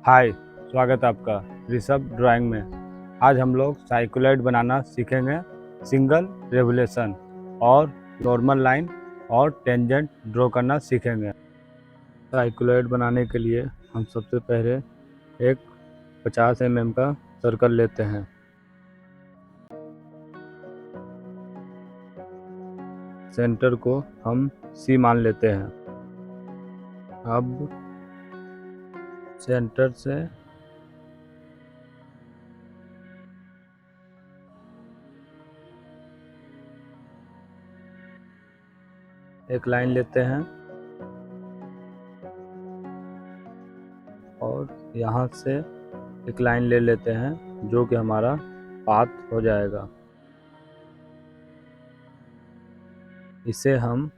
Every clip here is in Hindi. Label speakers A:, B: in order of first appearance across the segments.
A: हाय, स्वागत है आपका ऋषभ ड्राइंग में। आज हम लोग साइक्लोइड बनाना सीखेंगे। सिंगल रेवोल्यूशन और नॉर्मल लाइन और टेंजेंट ड्रॉ करना सीखेंगे। साइक्लोइड बनाने के लिए हम सबसे पहले एक 50 mm का सर्कल लेते हैं। सेंटर को हम C मान लेते हैं। अब सेंटर से एक लाइन लेते हैं और यहाँ से एक लाइन ले लेते हैं जो कि हमारा पाथ हो जाएगा। इसे हम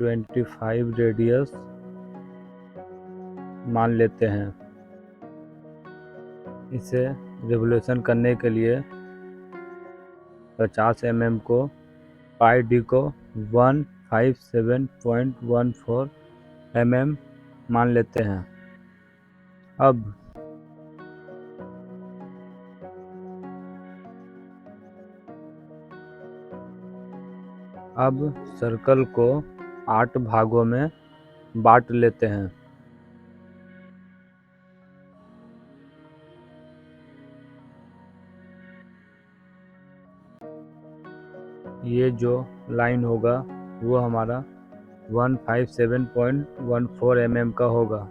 A: (25) रेडियस मान लेते हैं। इसे रिवोल्यूशन करने के लिए 50 mm को पाई डी को 157.14 mm मान लेते हैं। अब सर्कल को 8 भागों में बांट लेते हैं। ये जो लाइन होगा वो हमारा 157.14 mm का होगा।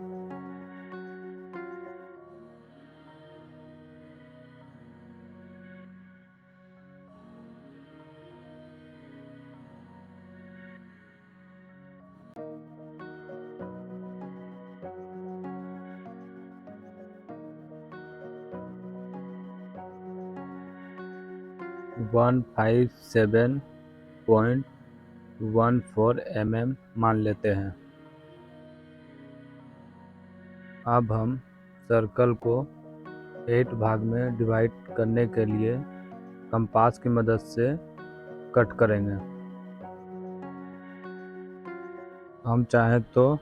A: वन 157.14 mm मान लेते हैं। अब हम सर्कल को 8 भाग में डिवाइड करने के लिए कंपास की मदद से कट करेंगे। हम चाहें तो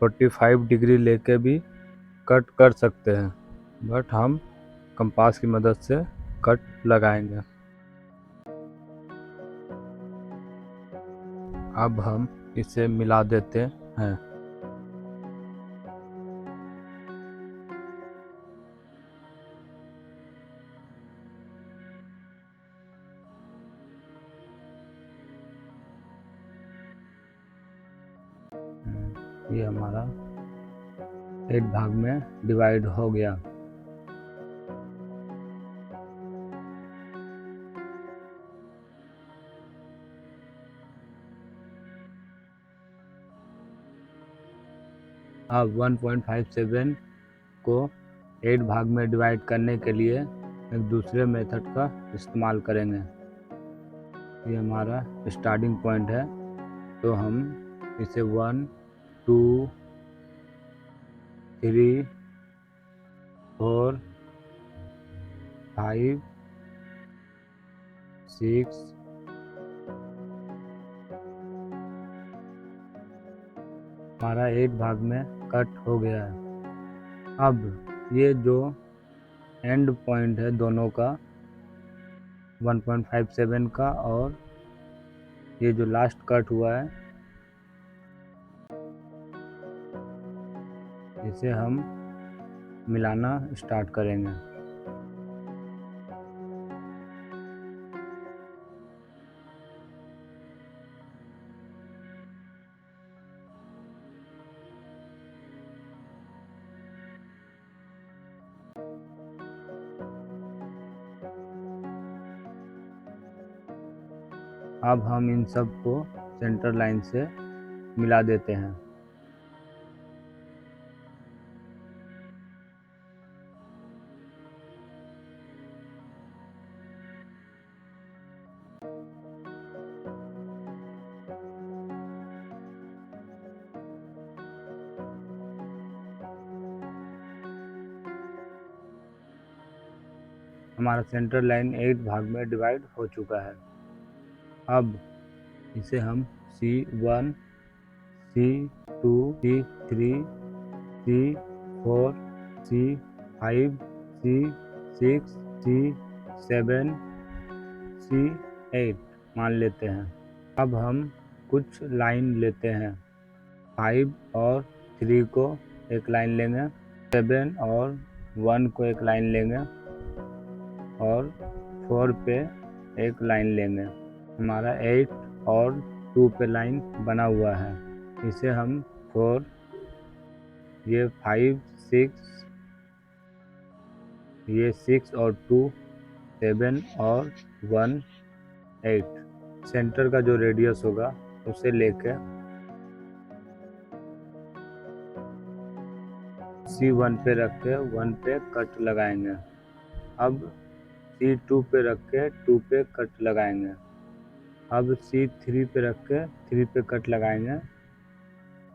A: 45 डिग्री लेके भी कट कर सकते हैं, बट हम कंपास की मदद से कट लगाएंगे। अब हम इसे मिला देते हैं। ये हमारा 8 भाग में डिवाइड हो गया। अब 1.57 को 8 भाग में डिवाइड करने के लिए एक दूसरे मेथड का इस्तेमाल करेंगे। ये हमारा स्टार्टिंग पॉइंट है, तो हम इसे 1, 2, 3, 4, 5, 6, हमारा 8 भाग में कट हो गया है। अब ये जो एंड पॉइंट है दोनों का 1.57 का और ये जो लास्ट कट हुआ है, इसे हम मिलाना स्टार्ट करेंगे। अब हम इन सब को सेंटर लाइन से मिला देते हैं। हमारा सेंटर लाइन 8 भाग में डिवाइड हो चुका है। अब इसे हम C1, C2, C3, C4, C5, C6, C7, C8 मान लेते हैं। अब हम कुछ लाइन लेते हैं। 5 और 3 को एक लाइन लेंगे, 7 और 1 को एक लाइन लेंगे और 4 पे एक लाइन लेंगे। हमारा 8 और 2 पे लाइन बना हुआ है। इसे हम 4, ये 5, 6, ये 6 और 2, 7 और 1, 8 सेंटर का जो रेडियस होगा उसे लेके C1 पे रख के 1 पे कट लगाएंगे। अब C2 पे रख के 2 पे कट लगाएंगे। अब C3 पे रख के 3 पे कट लगाएंगे।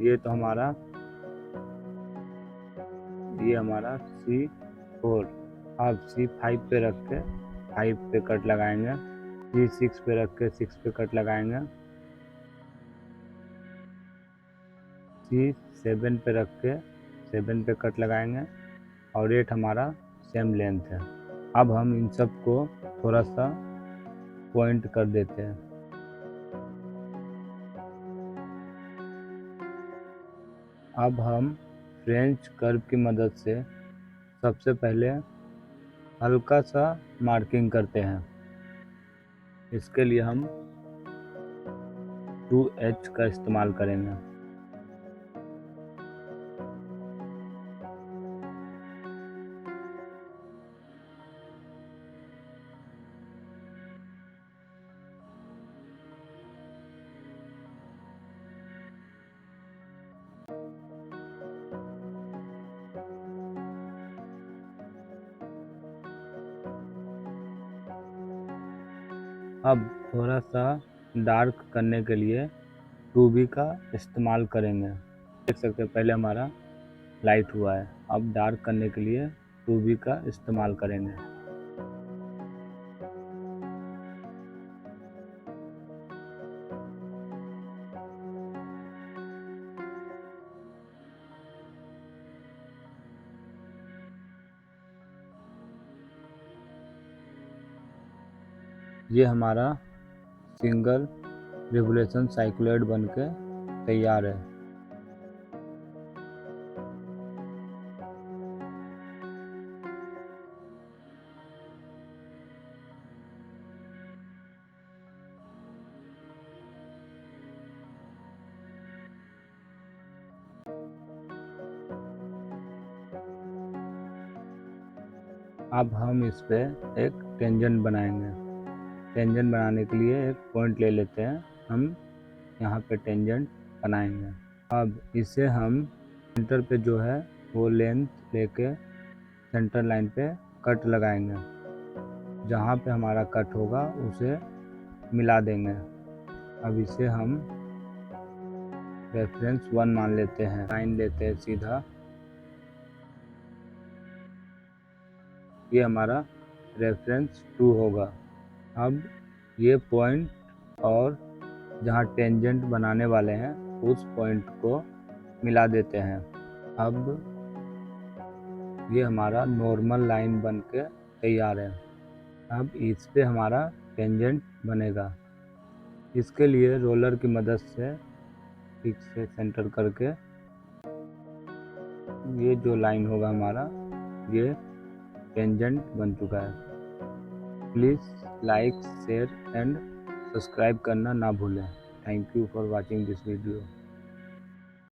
A: ये हमारा C4। अब C5 पे रख के 5 पे कट लगाएंगे। C6 पे रख के 6 पे कट लगाएंगे। C7 पे रख के 7 पे कट लगाएंगे और 8 हमारा सेम लेंथ है। अब हम इन सब को थोड़ा सा पॉइंट कर देते हैं। अब हम फ्रेंच कर्व की मदद से सबसे पहले हल्का सा मार्किंग करते हैं। इसके लिए हम 2H का इस्तेमाल करेंगे। अब थोड़ा सा डार्क करने के लिए 2B का इस्तेमाल करेंगे। देख सकते हैं पहले हमारा लाइट हुआ है। अब डार्क करने के लिए 2B का इस्तेमाल करेंगे। ये हमारा सिंगल रिवोल्यूशन साइक्लॉइड बनके तैयार है। अब हम इस पे एक टेंजेंट बनाएंगे। टेंजेंट बनाने के लिए एक पॉइंट ले लेते हैं। हम यहाँ पे टेंजेंट बनाएंगे। अब इसे हम सेंटर पे जो है वो लेंथ लेके सेंटर लाइन पे कट लगाएंगे। जहाँ पे हमारा कट होगा उसे मिला देंगे। अब इसे हम रेफरेंस 1 मान लेते हैं। लाइन लेते हैं सीधा। ये हमारा रेफरेंस 2 होगा। अब ये पॉइंट और जहाँ टेंजेंट बनाने वाले हैं उस पॉइंट को मिला देते हैं। अब ये हमारा नॉर्मल लाइन बनके तैयार है। अब इस पे हमारा टेंजेंट बनेगा। इसके लिए रोलर की मदद से ठीक से सेंटर करके ये जो लाइन होगा हमारा, ये टेंजेंट बन चुका है। Please like, share and subscribe करना ना भूलें। Thank you for watching this video.